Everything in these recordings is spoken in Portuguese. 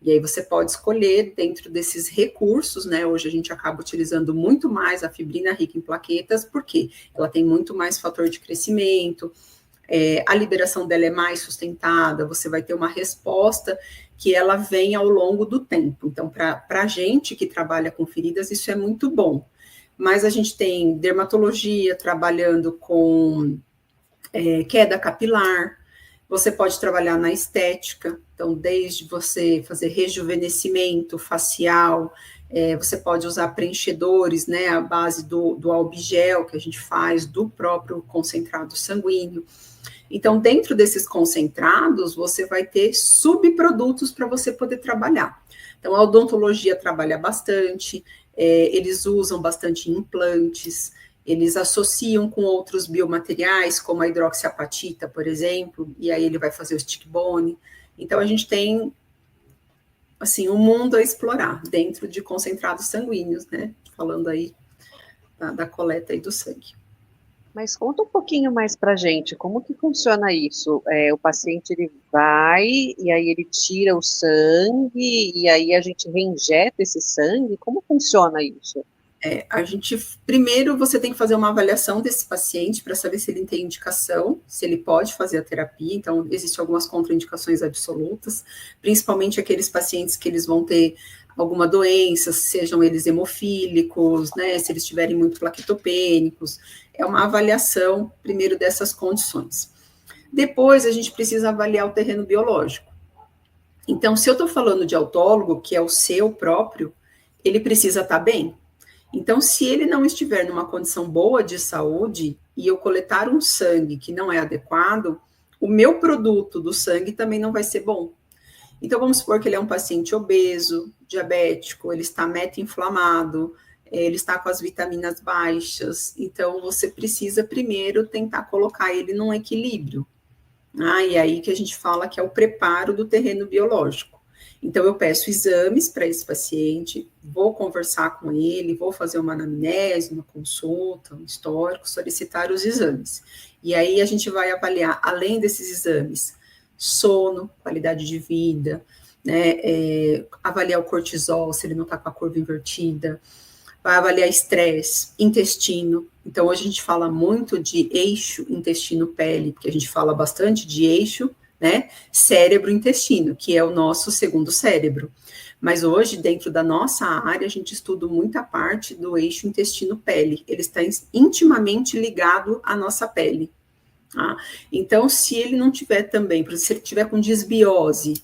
E aí você pode escolher dentro desses recursos, né? Hoje a gente acaba utilizando muito mais a fibrina rica em plaquetas, porque ela tem muito mais fator de crescimento, a liberação dela é mais sustentada, você vai ter uma resposta que ela vem ao longo do tempo. Então, para a gente que trabalha com feridas, isso é muito bom. Mas a gente tem dermatologia trabalhando com queda capilar, você pode trabalhar na estética, então, desde você fazer rejuvenescimento facial, você pode usar preenchedores, né, à base do albigel, que a gente faz, do próprio concentrado sanguíneo. Então, dentro desses concentrados, você vai ter subprodutos para você poder trabalhar. Então, a odontologia trabalha bastante, eles usam bastante implantes, eles associam com outros biomateriais, como a hidroxiapatita, por exemplo, e aí ele vai fazer o stick bone. Então, a gente tem, assim, um mundo a explorar dentro de concentrados sanguíneos, né? Falando aí da coleta aí do sangue. Mas conta um pouquinho mais pra gente, como que funciona isso? O paciente ele vai e aí ele tira o sangue e aí a gente reinjeta esse sangue? Como funciona isso? A gente, primeiro, você tem que fazer uma avaliação desse paciente para saber se ele tem indicação, se ele pode fazer a terapia. Então, existem algumas contraindicações absolutas, principalmente aqueles pacientes que eles vão ter alguma doença, sejam eles hemofílicos, né, se eles estiverem muito plaquetopênicos. É uma avaliação, primeiro, dessas condições. Depois, a gente precisa avaliar o terreno biológico. Então, se eu estou falando de autólogo, que é o seu próprio, ele precisa estar bem. Então, se ele não estiver numa condição boa de saúde e eu coletar um sangue que não é adequado, o meu produto do sangue também não vai ser bom. Então, vamos supor que ele é um paciente obeso, diabético, ele está meta-inflamado, ele está com as vitaminas baixas. Então, você precisa primeiro tentar colocar ele num equilíbrio. E aí que a gente fala que é o preparo do terreno biológico. Então, eu peço exames para esse paciente, vou conversar com ele, vou fazer uma anamnese, uma consulta, um histórico, solicitar os exames. E aí a gente vai avaliar, além desses exames, sono, qualidade de vida, né, avaliar o cortisol, se ele não está com a curva invertida, vai avaliar estresse, intestino. Então, hoje a gente fala muito de eixo intestino-pele, porque a gente fala bastante de eixo, né, cérebro-intestino, que é o nosso segundo cérebro. Mas hoje, dentro da nossa área, a gente estuda muita parte do eixo intestino-pele. Ele está intimamente ligado à nossa pele. Tá? Então, se ele não tiver também, se ele tiver com disbiose,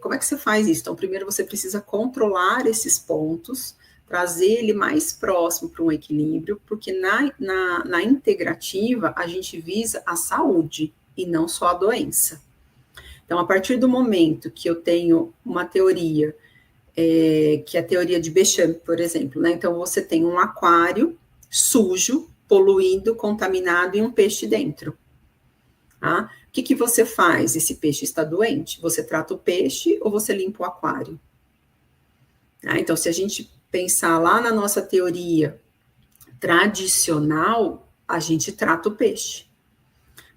como é que você faz isso? Então, primeiro você precisa controlar esses pontos, trazer ele mais próximo para um equilíbrio, porque na integrativa a gente visa a saúde e não só a doença. Então, a partir do momento que eu tenho uma teoria, que é a teoria de Béchamp, por exemplo, né? Então, você tem um aquário sujo, poluído, contaminado e um peixe dentro. Tá? O que você faz? Esse peixe está doente? Você trata o peixe ou você limpa o aquário? Então, se a gente pensar lá na nossa teoria tradicional, a gente trata o peixe.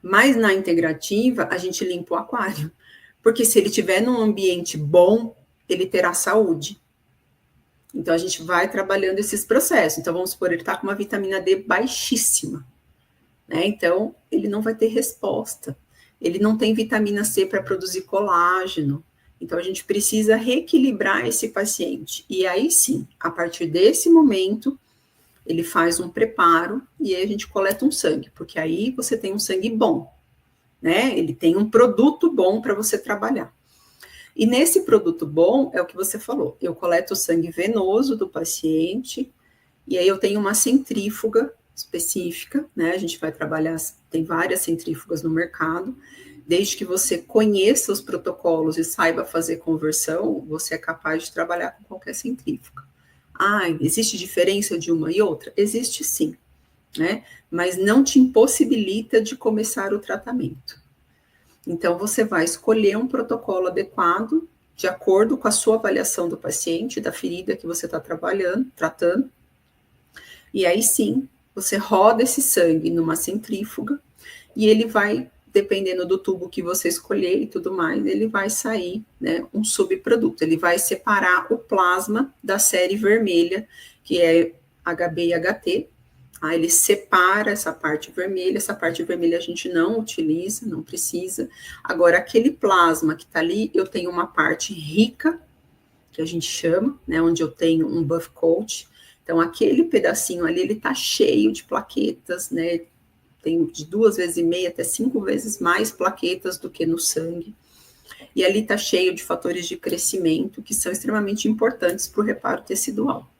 Mas na integrativa, a gente limpa o aquário. Porque se ele estiver num ambiente bom, ele terá saúde. Então, a gente vai trabalhando esses processos. Então, vamos supor, ele está com uma vitamina D baixíssima. Né? Então, ele não vai ter resposta. Ele não tem vitamina C para produzir colágeno. Então, a gente precisa reequilibrar esse paciente. E aí sim, a partir desse momento, ele faz um preparo e aí a gente coleta um sangue, porque aí você tem um sangue bom, né? Ele tem um produto bom para você trabalhar. E nesse produto bom, é o que você falou, eu coleto o sangue venoso do paciente, e aí eu tenho uma centrífuga específica, né? A gente vai trabalhar, tem várias centrífugas no mercado. Desde que você conheça os protocolos e saiba fazer conversão, você é capaz de trabalhar com qualquer centrífuga. Existe diferença de uma e outra? Existe sim, né? Mas não te impossibilita de começar o tratamento. Então, você vai escolher um protocolo adequado, de acordo com a sua avaliação do paciente, da ferida que você está tratando, e aí sim, você roda esse sangue numa centrífuga, e ele vai dependendo do tubo que você escolher e tudo mais, ele vai sair, né, um subproduto. Ele vai separar o plasma da série vermelha, que é HB e HT. Aí ele separa essa parte vermelha a gente não utiliza, não precisa. Agora, aquele plasma que está ali, eu tenho uma parte rica, que a gente chama, né, onde eu tenho um buff coat. Então, aquele pedacinho ali, ele está cheio de plaquetas, né, tem de 2,5 vezes até 5 vezes mais plaquetas do que no sangue. E ali está cheio de fatores de crescimento que são extremamente importantes para o reparo tecidual.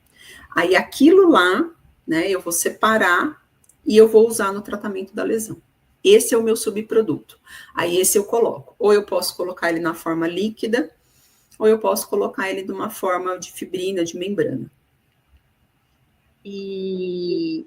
Aí aquilo lá, né, eu vou separar e eu vou usar no tratamento da lesão. Esse é o meu subproduto. Aí esse eu coloco. Ou eu posso colocar ele na forma líquida, ou eu posso colocar ele de uma forma de fibrina, de membrana. E